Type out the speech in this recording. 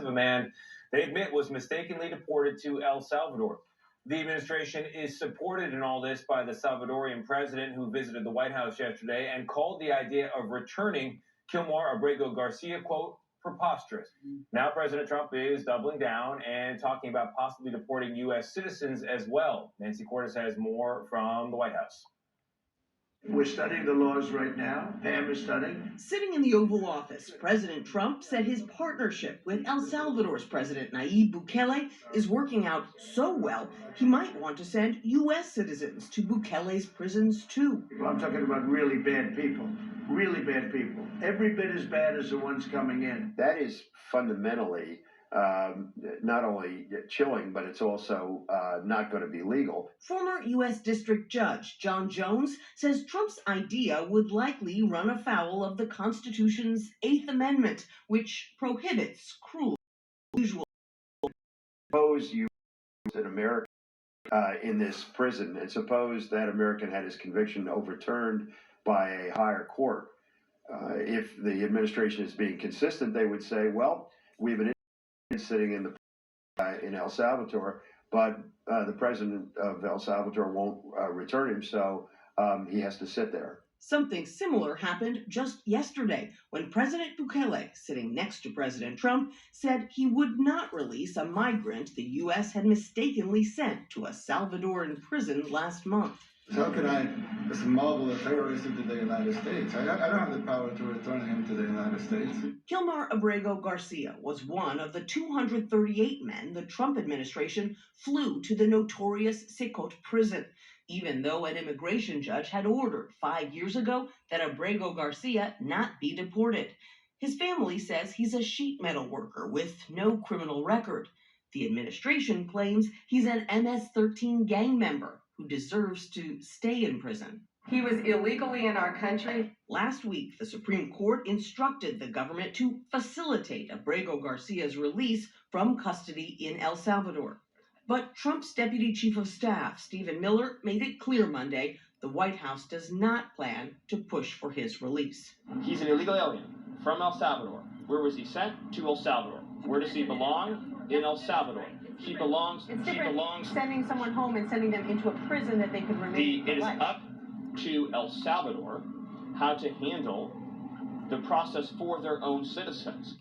of a man they admit was mistakenly deported to El Salvador. The administration is supported in all this by the Salvadorian president who visited the White House yesterday and called the idea of returning Kilmar Abrego Garcia, quote, preposterous. Now President Trump is doubling down and talking about possibly deporting U.S. citizens as well. Nancy Cordes has more from the White House. We're studying the laws right now. Pam is studying. Sitting in the Oval Office, President Trump said his partnership with El Salvador's President Nayib Bukele is working out so well, he might want to send U.S. citizens to Bukele's prisons too. Well, I'm talking about really bad people. Really bad people. Every bit as bad as the ones coming in. That is fundamentally not only chilling, but it's also not going to be legal. Former U.S. District Judge John Jones says Trump's idea would likely run afoul of the Constitution's Eighth Amendment, which prohibits cruel unusual. Suppose you an American in this prison, and suppose that American had his conviction overturned by a higher court. If the administration is being consistent, they would say, well, we have an sitting in El Salvador, but the president of El Salvador won't return him, so he has to sit there. Something similar happened just yesterday when President Bukele, sitting next to President Trump, said he would not release a migrant the U.S. had mistakenly sent to a Salvadoran prison last month. How can I smuggle a terrorist into the United States? I don't have the power to return him to the United States. Kilmar Abrego Garcia was one of the 238 men the Trump administration flew to the notorious Sicot prison, even though an immigration judge had ordered 5 years ago that Abrego Garcia not be deported. His family says he's a sheet metal worker with no criminal record. The administration claims he's an MS-13 gang member who deserves to stay in prison. He was illegally in our country. Last week, the Supreme Court instructed the government to facilitate Abrego Garcia's release from custody in El Salvador. But Trump's Deputy Chief of Staff, Stephen Miller, made it clear Monday the White House does not plan to push for his release. He's an illegal alien from El Salvador. Where was he sent? To El Salvador. Where does he belong? In El Salvador. He belongs. It's different sending someone home and sending them into a prison that they could remain. It is up to El Salvador how to handle the process for their own citizens.